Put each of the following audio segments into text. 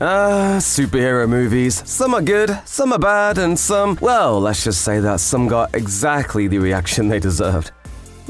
Superhero movies. Some are good, some are bad, and some, well, let's just say that some got exactly the reaction they deserved.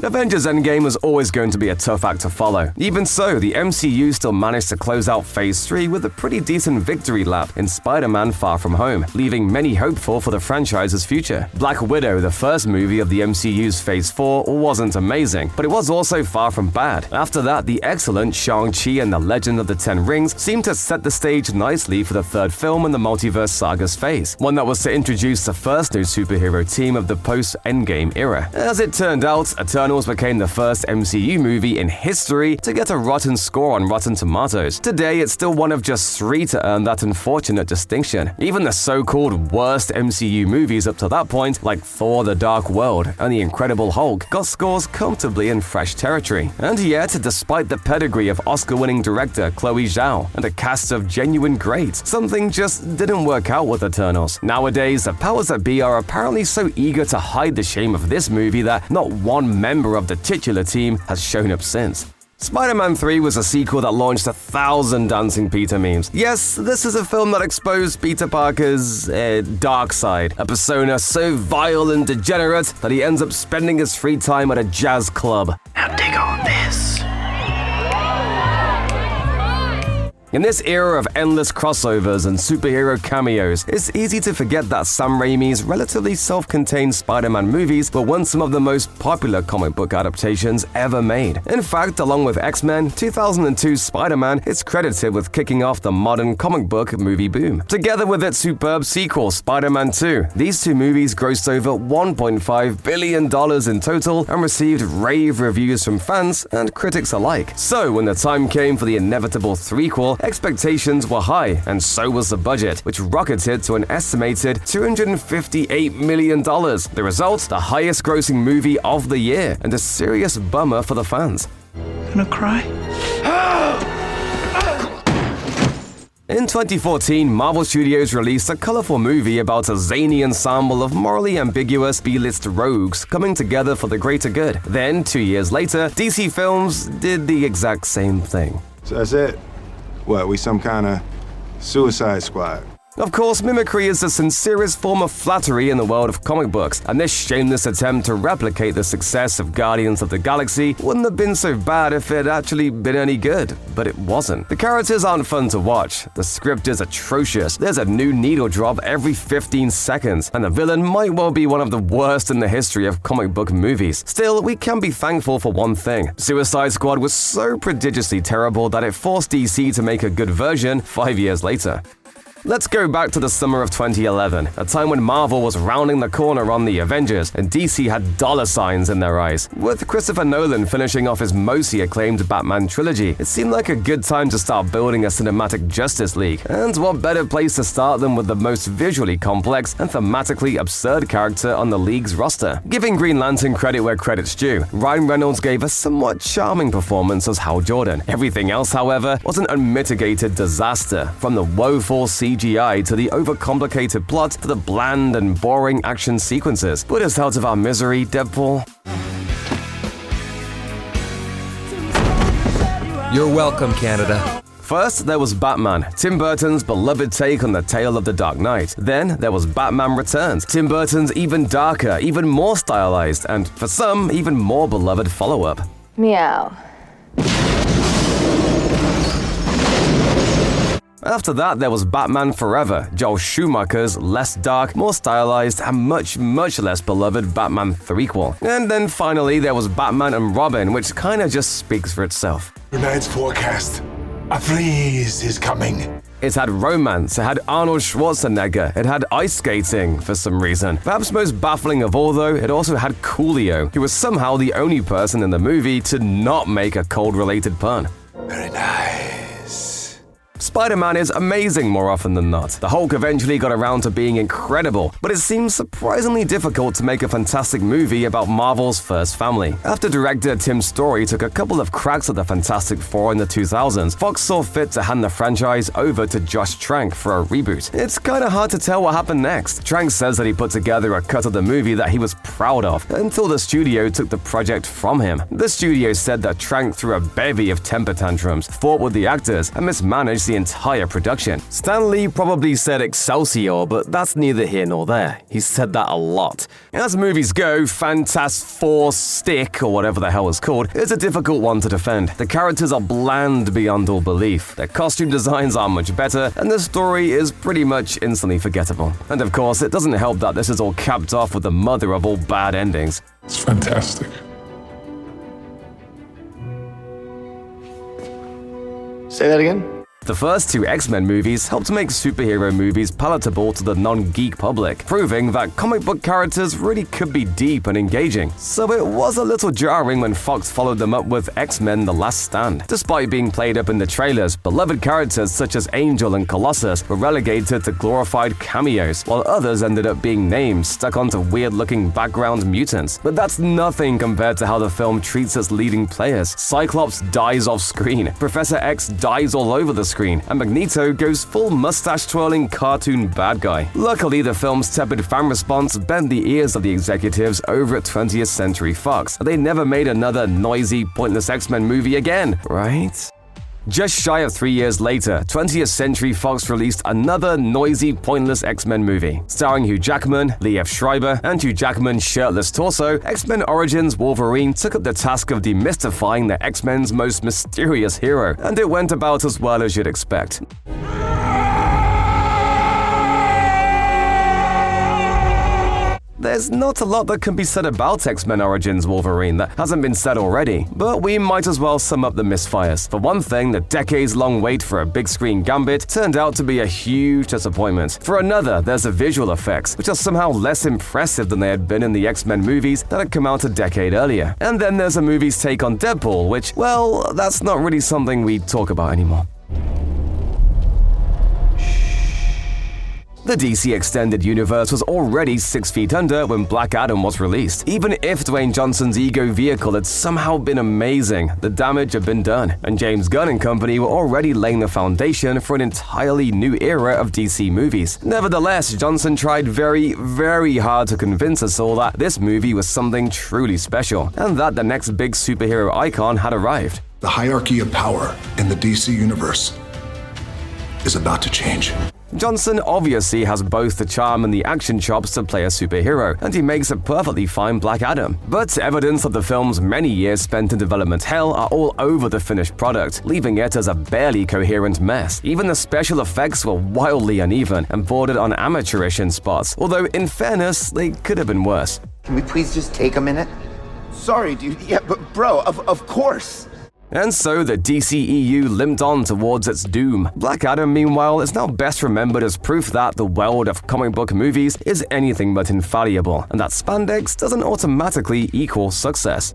Avengers Endgame was always going to be a tough act to follow. Even so, the MCU still managed to close out Phase 3 with a pretty decent victory lap in Spider-Man Far From Home, leaving many hopeful for the franchise's future. Black Widow, the first movie of the MCU's Phase 4, wasn't amazing, but it was also far from bad. After that, the excellent Shang-Chi and the Legend of the Ten Rings seemed to set the stage nicely for the third film in the multiverse saga's phase, one that was to introduce the first new superhero team of the post-Endgame era. As it turned out, Eternals became the first MCU movie in history to get a rotten score on Rotten Tomatoes. Today, it's still one of just 3 to earn that unfortunate distinction. Even the so-called worst MCU movies up to that point, like Thor: The Dark World and The Incredible Hulk, got scores comfortably in fresh territory. And yet, despite the pedigree of Oscar-winning director Chloe Zhao and a cast of genuine greats, something just didn't work out with Eternals. Nowadays, the powers that be are apparently so eager to hide the shame of this movie that not one member of the titular team has shown up since. Spider-Man 3 was a sequel that launched 1,000 Dancing Peter memes. Yes, this is a film that exposed Peter Parker's dark side, a persona so vile and degenerate that he ends up spending his free time at a jazz club. Now dig on this. In this era of endless crossovers and superhero cameos, it's easy to forget that Sam Raimi's relatively self-contained Spider-Man movies were once some of the most popular comic book adaptations ever made. In fact, along with X-Men, 2002's Spider-Man is credited with kicking off the modern comic book movie boom. Together with its superb sequel, Spider-Man 2, these two movies grossed over $1.5 billion in total and received rave reviews from fans and critics alike. So, when the time came for the inevitable threequel, expectations were high, and so was the budget, which rocketed to an estimated $258 million. The result, the highest-grossing movie of the year, and a serious bummer for the fans. Gonna cry? In 2014, Marvel Studios released a colorful movie about a zany ensemble of morally ambiguous B-list rogues coming together for the greater good. Then, 2 years later, DC Films did the exact same thing. So that's it? What, we some kind of Suicide Squad? Of course, mimicry is the sincerest form of flattery in the world of comic books, and this shameless attempt to replicate the success of Guardians of the Galaxy wouldn't have been so bad if it had actually been any good, but it wasn't. The characters aren't fun to watch, the script is atrocious, there's a new needle drop every 15 seconds, and the villain might well be one of the worst in the history of comic book movies. Still, we can be thankful for one thing. Suicide Squad was so prodigiously terrible that it forced DC to make a good version 5 years later. Let's go back to the summer of 2011, a time when Marvel was rounding the corner on the Avengers, and DC had dollar signs in their eyes. With Christopher Nolan finishing off his mostly acclaimed Batman trilogy, it seemed like a good time to start building a cinematic Justice League. And what better place to start than with the most visually complex and thematically absurd character on the league's roster? Giving Green Lantern credit where credit's due, Ryan Reynolds gave a somewhat charming performance as Hal Jordan. Everything else, however, was an unmitigated disaster, from the woeful CGI to the overcomplicated plot to the bland and boring action sequences. Put us out of our misery, Deadpool. You're welcome, Canada. First, there was Batman, Tim Burton's beloved take on the tale of the Dark Knight. Then, there was Batman Returns, Tim Burton's even darker, even more stylized, and for some, even more beloved follow-up. Meow. After that, there was Batman Forever, Joel Schumacher's less dark, more stylized, and much less beloved Batman threequel. And then finally, there was Batman and Robin, which kinda just speaks for itself. Tonight's forecast. A freeze is coming. It had romance, it had Arnold Schwarzenegger, it had ice skating for some reason. Perhaps most baffling of all though, it also had Coolio, who was somehow the only person in the movie to not make a cold-related pun. Very nice. Spider-Man is amazing more often than not. The Hulk eventually got around to being incredible, but it seems surprisingly difficult to make a fantastic movie about Marvel's first family. After director Tim Story took a couple of cracks at the Fantastic Four in the 2000s, Fox saw fit to hand the franchise over to Josh Trank for a reboot. It's kinda hard to tell what happened next. Trank says that he put together a cut of the movie that he was proud of, until the studio took the project from him. The studio said that Trank threw a bevy of temper tantrums, fought with the actors, and mismanaged the the entire production. Stan Lee probably said Excelsior, but that's neither here nor there. He said that a lot. As movies go, Fantastic, or whatever the hell it's called, is a difficult one to defend. The characters are bland beyond all belief, their costume designs are much better, and the story is pretty much instantly forgettable. And of course, it doesn't help that this is all capped off with the mother of all bad endings. It's fantastic. Say that again? The first two X-Men movies helped make superhero movies palatable to the non-geek public, proving that comic book characters really could be deep and engaging. So it was a little jarring when Fox followed them up with X-Men: The Last Stand. Despite being played up in the trailers, beloved characters such as Angel and Colossus were relegated to glorified cameos, while others ended up being names stuck onto weird-looking background mutants. But that's nothing compared to how the film treats its leading players. Cyclops dies off screen, Professor X dies all over the screen, and Magneto goes full mustache-twirling cartoon bad guy. Luckily, the film's tepid fan response bent the ears of the executives over at 20th Century Fox. They never made another noisy, pointless X-Men movie again, right? Just shy of 3 years later, 20th Century Fox released another noisy, pointless X-Men movie. Starring Hugh Jackman, Lee F. Schreiber, and Hugh Jackman's shirtless torso, X-Men Origins Wolverine took up the task of demystifying the X-Men's most mysterious hero, and it went about as well as you'd expect. There's not a lot that can be said about X-Men Origins Wolverine that hasn't been said already, but we might as well sum up the misfires. For one thing, the decades-long wait for a big-screen Gambit turned out to be a huge disappointment. For another, there's the visual effects, which are somehow less impressive than they had been in the X-Men movies that had come out a decade earlier. And then there's the movie's take on Deadpool, which, well, that's not really something we talk about anymore. The DC Extended Universe was already 6 feet under when Black Adam was released. Even if Dwayne Johnson's Ego vehicle had somehow been amazing, the damage had been done, and James Gunn and company were already laying the foundation for an entirely new era of DC movies. Nevertheless, Johnson tried very hard to convince us all that this movie was something truly special, and that the next big superhero icon had arrived. The hierarchy of power in the DC universe is about to change. Johnson obviously has both the charm and the action chops to play a superhero, and he makes a perfectly fine Black Adam. But evidence of the film's many years spent in development hell are all over the finished product, leaving it as a barely coherent mess. Even the special effects were wildly uneven and bordered on amateurish in spots, although in fairness, they could have been worse. Can we please just take a minute? Sorry, dude. Yeah, but bro, of course. And so the DCEU limped on towards its doom. Black Adam, meanwhile, is now best remembered as proof that the world of comic book movies is anything but infallible, and that spandex doesn't automatically equal success.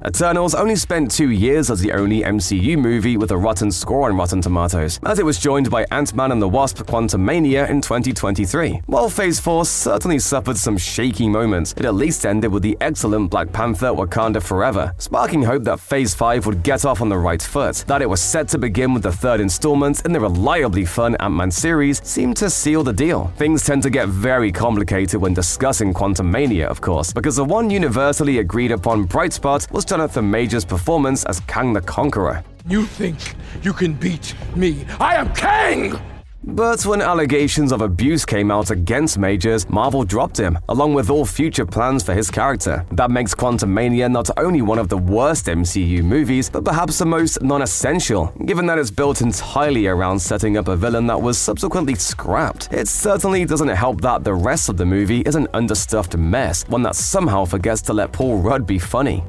Eternals only spent 2 years as the only MCU movie with a rotten score on Rotten Tomatoes, as it was joined by Ant-Man and the Wasp: Quantumania in 2023. While Phase 4 certainly suffered some shaky moments, it at least ended with the excellent Black Panther: Wakanda Forever, sparking hope that Phase 5 would get off on the right foot. That it was set to begin with the third installment in the reliably fun Ant-Man series seemed to seal the deal. Things tend to get very complicated when discussing Quantumania, of course, because the one universally agreed upon bright spot was Jonathan Majors' performance as Kang the Conqueror. You think you can beat me? I am Kang! But when allegations of abuse came out against Majors, Marvel dropped him, along with all future plans for his character. That makes Quantumania not only one of the worst MCU movies, but perhaps the most non-essential, given that it's built entirely around setting up a villain that was subsequently scrapped. It certainly doesn't help that the rest of the movie is an understuffed mess, one that somehow forgets to let Paul Rudd be funny.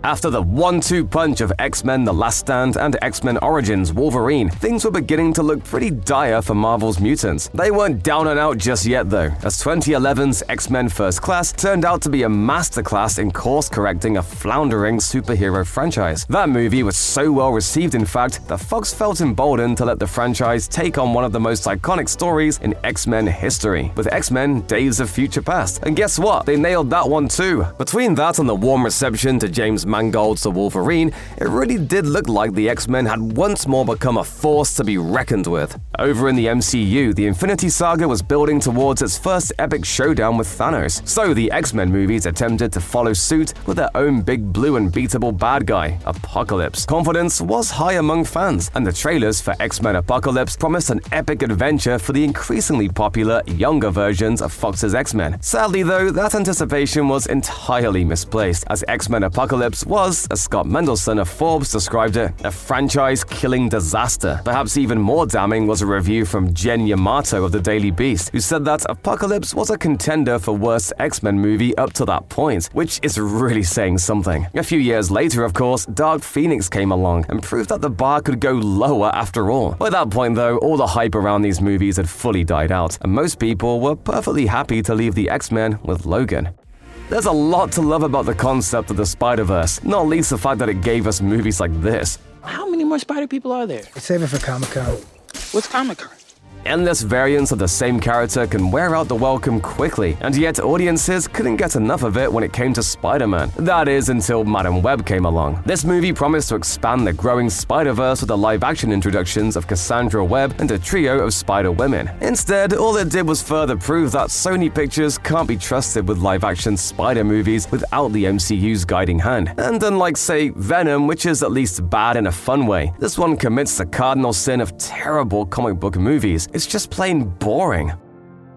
After the 1-2 punch of X-Men: The Last Stand and X-Men Origins Wolverine, things were beginning to look pretty dire for Marvel's mutants. They weren't down and out just yet though, as 2011's X-Men First Class turned out to be a masterclass in course-correcting a floundering superhero franchise. That movie was so well received, in fact, that Fox felt emboldened to let the franchise take on one of the most iconic stories in X-Men history, with X-Men: Days of Future Past. And guess what? They nailed that one too. Between that and the warm reception to James Batman Gold to Wolverine, it really did look like the X-Men had once more become a force to be reckoned with. Over in the MCU, the Infinity Saga was building towards its first epic showdown with Thanos, so the X-Men movies attempted to follow suit with their own big blue and beatable bad guy, Apocalypse. Confidence was high among fans, and the trailers for X-Men Apocalypse promised an epic adventure for the increasingly popular, younger versions of Fox's X-Men. Sadly though, that anticipation was entirely misplaced, as X-Men Apocalypse was, as Scott Mendelson of Forbes described it, a franchise-killing disaster. Perhaps even more damning was a review from Jen Yamato of the Daily Beast, who said that Apocalypse was a contender for worst X-Men movie up to that point, which is really saying something. A few years later, of course, Dark Phoenix came along and proved that the bar could go lower after all. By that point though, all the hype around these movies had fully died out, and most people were perfectly happy to leave the X-Men with Logan. There's a lot to love about the concept of the Spider-Verse, not least the fact that it gave us movies like this. How many more Spider people are there? Save it for Comic-Con. What's Comic-Con? Endless variants of the same character can wear out the welcome quickly, and yet audiences couldn't get enough of it when it came to Spider-Man. That is, until Madam Web came along. This movie promised to expand the growing Spider-Verse with the live-action introductions of Cassandra Webb and a trio of Spider-Women. Instead, all it did was further prove that Sony Pictures can't be trusted with live-action Spider movies without the MCU's guiding hand. And unlike, say, Venom, which is at least bad in a fun way, this one commits the cardinal sin of terrible comic book movies. It's just plain boring.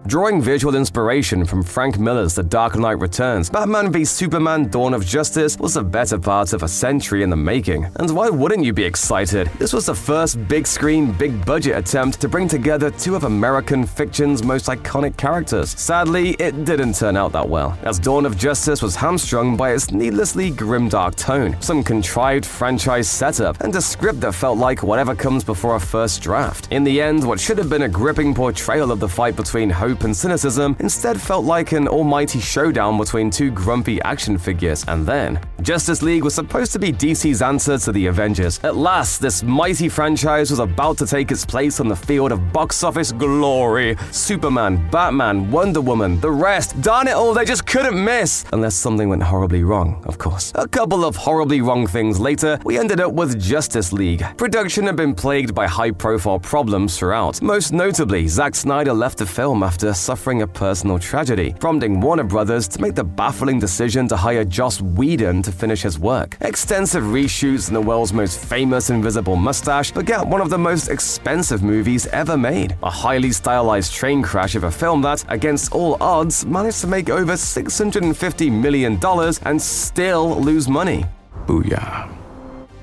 Drawing visual inspiration from Frank Miller's The Dark Knight Returns, Batman v Superman: Dawn of Justice was the better part of a century in the making. And why wouldn't you be excited? This was the first big-screen, big-budget attempt to bring together two of American fiction's most iconic characters. Sadly, it didn't turn out that well, as Dawn of Justice was hamstrung by its needlessly grimdark tone, some contrived franchise setup, and a script that felt like whatever comes before a first draft. In the end, what should have been a gripping portrayal of the fight between hope and cynicism instead felt like an almighty showdown between two grumpy action figures. And then, Justice League was supposed to be DC's answer to the Avengers. At last, this mighty franchise was about to take its place on the field of box office glory. Superman, Batman, Wonder Woman, the rest, darn it all, they just couldn't miss! Unless something went horribly wrong, of course. A couple of horribly wrong things later, we ended up with Justice League. Production had been plagued by high-profile problems throughout. Most notably, Zack Snyder left the film after suffering a personal tragedy, prompting Warner Brothers to make the baffling decision to hire Joss Whedon to finish his work. Extensive reshoots and the world's most famous invisible mustache begat one of the most expensive movies ever made. A highly stylized train crash of a film that, against all odds, managed to make over $650 million and still lose money. Booyah.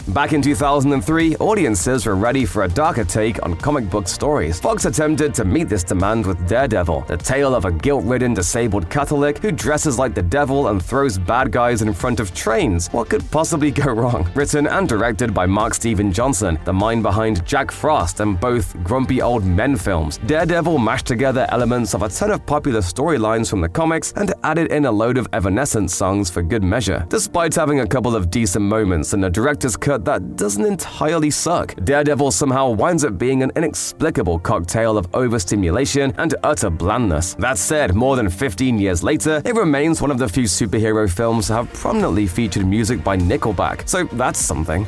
Back in 2003, audiences were ready for a darker take on comic book stories. Fox attempted to meet this demand with Daredevil, the tale of a guilt-ridden disabled Catholic who dresses like the devil and throws bad guys in front of trains. What could possibly go wrong? Written and directed by Mark Steven Johnson, the mind behind Jack Frost and both Grumpy Old Men films, Daredevil mashed together elements of a ton of popular storylines from the comics and added in a load of Evanescence songs for good measure. Despite having a couple of decent moments and a director's cut that doesn't entirely suck, Daredevil somehow winds up being an inexplicable cocktail of overstimulation and utter blandness. That said, more than 15 years later, it remains one of the few superhero films to have prominently featured music by Nickelback, so that's something.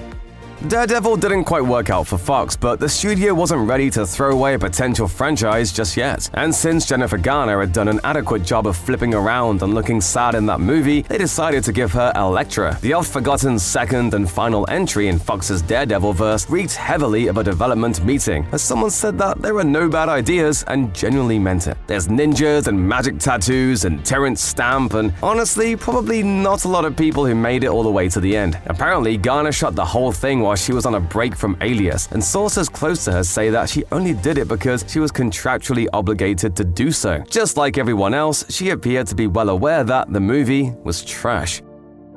Daredevil didn't quite work out for Fox, but the studio wasn't ready to throw away a potential franchise just yet. And since Jennifer Garner had done an adequate job of flipping around and looking sad in that movie, they decided to give her Elektra. The oft-forgotten second and final entry in Fox's Daredevil-verse reeked heavily of a development meeting, as someone said that there are no bad ideas and genuinely meant it. There's ninjas and magic tattoos and Terrence Stamp and, honestly, probably not a lot of people who made it all the way to the end. Apparently, Garner shot the whole thing while she was on a break from Alias, and sources close to her say that she only did it because she was contractually obligated to do so. Just like everyone else, she appeared to be well aware that the movie was trash.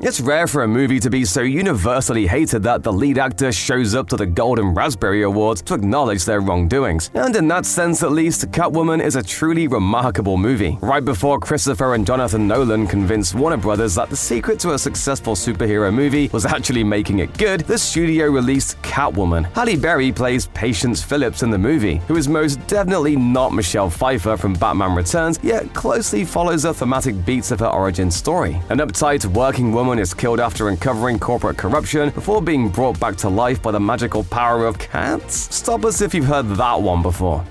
It's rare for a movie to be so universally hated that the lead actor shows up to the Golden Raspberry Awards to acknowledge their wrongdoings. And in that sense at least, Catwoman is a truly remarkable movie. Right before Christopher and Jonathan Nolan convinced Warner Brothers that the secret to a successful superhero movie was actually making it good, the studio released Catwoman. Halle Berry plays Patience Phillips in the movie, who is most definitely not Michelle Pfeiffer from Batman Returns, yet closely follows the thematic beats of her origin story. An uptight working woman Catwoman is killed after uncovering corporate corruption before being brought back to life by the magical power of cats? Stop us if you've heard that one before.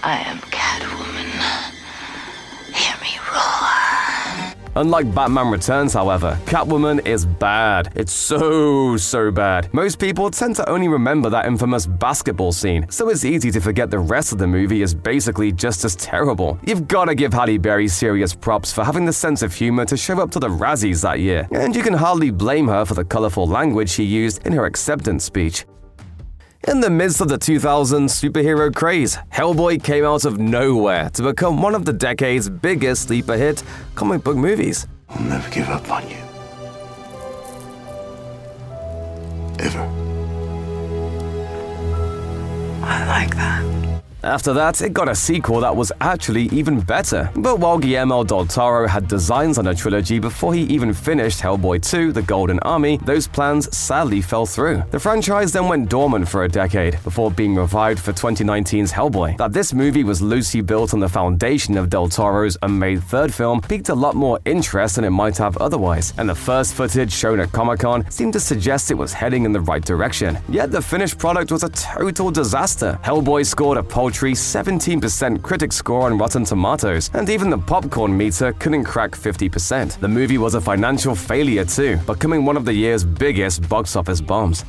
I am Catwoman. Hear me roar. Unlike Batman Returns, however, Catwoman is bad. It's so bad. Most people tend to only remember that infamous basketball scene, so it's easy to forget the rest of the movie is basically just as terrible. You've gotta give Halle Berry serious props for having the sense of humor to show up to the Razzies that year, and you can hardly blame her for the colorful language she used in her acceptance speech. In the midst of the 2000s superhero craze, Hellboy came out of nowhere to become one of the decade's biggest sleeper hit comic book movies. I'll never give up on you. Ever. I like that. After that, it got a sequel that was actually even better. But while Guillermo del Toro had designs on a trilogy before he even finished Hellboy 2: The Golden Army, those plans sadly fell through. The franchise then went dormant for a decade, before being revived for 2019's Hellboy. That this movie was loosely built on the foundation of del Toro's unmade third film piqued a lot more interest than it might have otherwise, and the first footage shown at Comic-Con seemed to suggest it was heading in the right direction. Yet the finished product was a total disaster. Hellboy scored a paltry 17% critic score on Rotten Tomatoes, and even the popcorn meter couldn't crack 50%. The movie was a financial failure too, becoming one of the year's biggest box office bombs.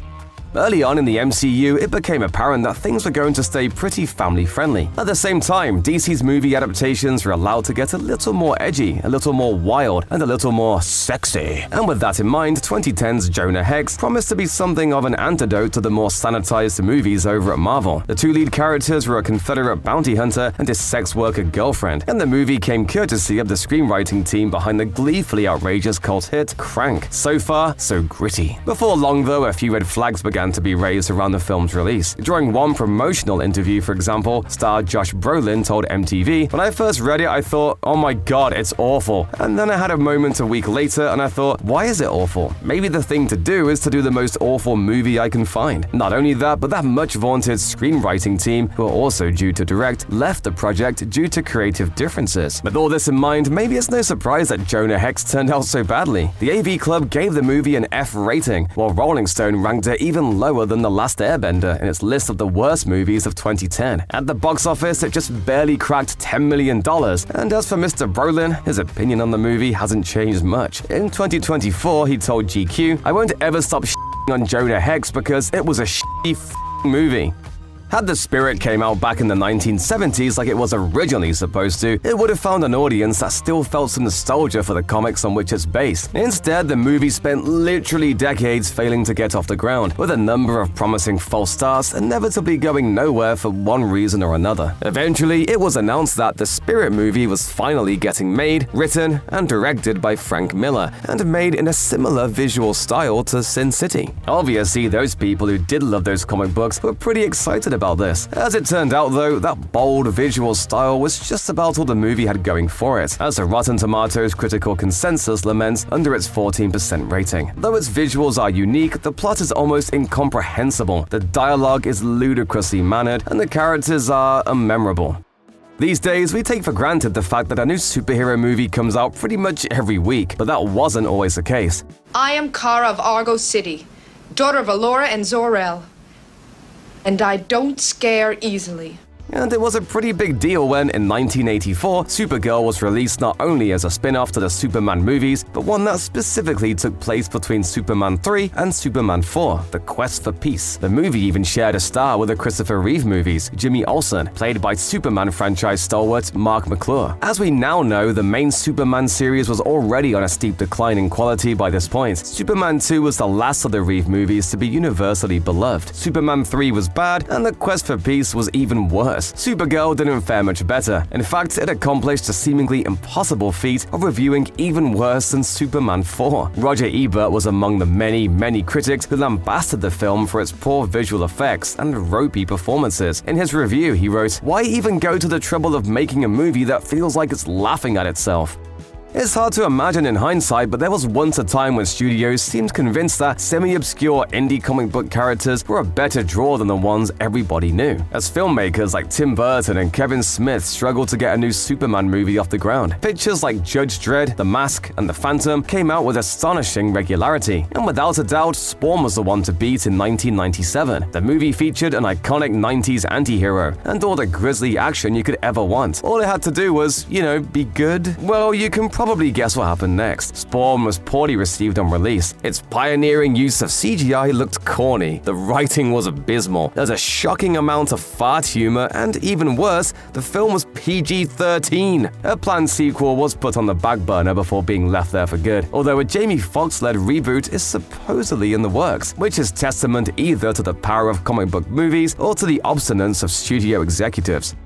Early on in the MCU, it became apparent that things were going to stay pretty family-friendly. At the same time, DC's movie adaptations were allowed to get a little more edgy, a little more wild, and a little more sexy. And with that in mind, 2010's Jonah Hex promised to be something of an antidote to the more sanitized movies over at Marvel. The two lead characters were a Confederate bounty hunter and his sex worker girlfriend, and the movie came courtesy of the screenwriting team behind the gleefully outrageous cult hit Crank. So far, so gritty. Before long, though, a few red flags began to be raised around the film's release. During one promotional interview, for example, star Josh Brolin told MTV, "When I first read it, I thought, oh my god, it's awful. And then I had a moment a week later and I thought, why is it awful? Maybe the thing to do is to do the most awful movie I can find." Not only that, but that much vaunted screenwriting team, who are also due to direct, left the project due to creative differences. With all this in mind, maybe it's no surprise that Jonah Hex turned out so badly. The AV Club gave the movie an F rating, while Rolling Stone ranked it even lower than The Last Airbender in its list of the worst movies of 2010. At the box office, it just barely cracked $10 million, and as for Mr. Brolin, his opinion on the movie hasn't changed much. In 2024, he told GQ, "I won't ever stop shitting on Jonah Hex because it was a shitty movie." Had The Spirit came out back in the 1970s like it was originally supposed to, it would have found an audience that still felt some nostalgia for the comics on which it's based. Instead, the movie spent literally decades failing to get off the ground, with a number of promising false starts inevitably going nowhere for one reason or another. Eventually, it was announced that The Spirit movie was finally getting made, written, and directed by Frank Miller, and made in a similar visual style to Sin City. Obviously, those people who did love those comic books were pretty excited about this. As it turned out though, that bold visual style was just about all the movie had going for it, as the Rotten Tomatoes critical consensus laments under its 14% rating. Though its visuals are unique, the plot is almost incomprehensible, the dialogue is ludicrously mannered, and the characters are unmemorable. These days, we take for granted the fact that a new superhero movie comes out pretty much every week, but that wasn't always the case. I am Kara of Argo City, daughter of Allura and Zor-El. And I don't scare easily. And it was a pretty big deal when, in 1984, Supergirl was released not only as a spin-off to the Superman movies, but one that specifically took place between Superman 3 and Superman 4, The Quest for Peace. The movie even shared a star with the Christopher Reeve movies, Jimmy Olsen, played by Superman franchise stalwart Mark McClure. As we now know, the main Superman series was already on a steep decline in quality by this point. Superman 2 was the last of the Reeve movies to be universally beloved. Superman 3 was bad, and The Quest for Peace was even worse. Supergirl didn't fare much better. In fact, it accomplished the seemingly impossible feat of reviewing even worse than Superman 4. Roger Ebert was among the many critics who lambasted the film for its poor visual effects and ropey performances. In his review, he wrote, "Why even go to the trouble of making a movie that feels like it's laughing at itself?" It's hard to imagine in hindsight, but there was once a time when studios seemed convinced that semi-obscure indie comic book characters were a better draw than the ones everybody knew, as filmmakers like Tim Burton and Kevin Smith struggled to get a new Superman movie off the ground. Pictures like Judge Dredd, The Mask, and The Phantom came out with astonishing regularity, and without a doubt, Spawn was the one to beat in 1997. The movie featured an iconic 90s anti-hero, and all the grisly action you could ever want. All it had to do was, be good. Well, you can probably guess what happened next. Spawn was poorly received on release. Its pioneering use of CGI looked corny, the writing was abysmal, there's a shocking amount of fart humor, and even worse, the film was PG-13. A planned sequel was put on the back burner before being left there for good, although a Jamie Foxx-led reboot is supposedly in the works, which is testament either to the power of comic book movies or to the obstinance of studio executives.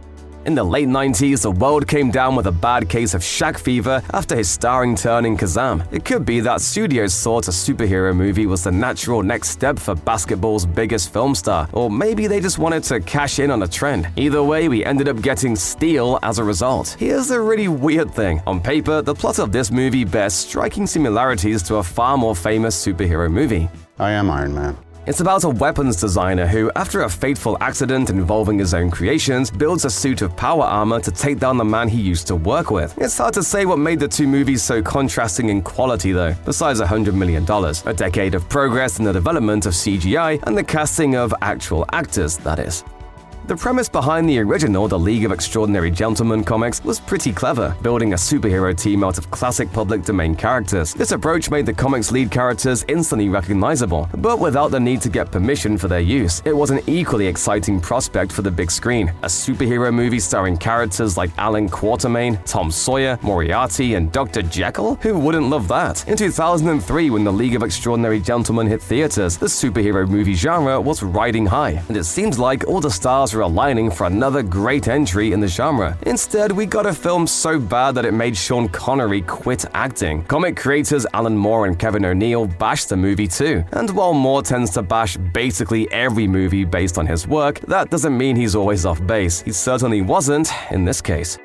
In the late 90s, the world came down with a bad case of Shaq fever after his starring turn in Kazam. It could be that studios thought a superhero movie was the natural next step for basketball's biggest film star, or maybe they just wanted to cash in on a trend. Either way, we ended up getting Steel as a result. Here's the really weird thing. On paper, the plot of this movie bears striking similarities to a far more famous superhero movie. I am Iron Man. It's about a weapons designer who, after a fateful accident involving his own creations, builds a suit of power armor to take down the man he used to work with. It's hard to say what made the two movies so contrasting in quality though, besides $100 million, a decade of progress in the development of CGI and the casting of actual actors, that is. The premise behind the original The League of Extraordinary Gentlemen comics was pretty clever, building a superhero team out of classic public domain characters. This approach made the comic's lead characters instantly recognizable, but without the need to get permission for their use. It was an equally exciting prospect for the big screen, a superhero movie starring characters like Alan Quatermain, Tom Sawyer, Moriarty, and Dr. Jekyll? Who wouldn't love that? In 2003, when The League of Extraordinary Gentlemen hit theaters, the superhero movie genre was riding high, and it seems like all the stars were aligning for another great entry in the genre. Instead, we got a film so bad that it made Sean Connery quit acting. Comic creators Alan Moore and Kevin O'Neill bashed the movie too. And while Moore tends to bash basically every movie based on his work, that doesn't mean he's always off base. He certainly wasn't in this case.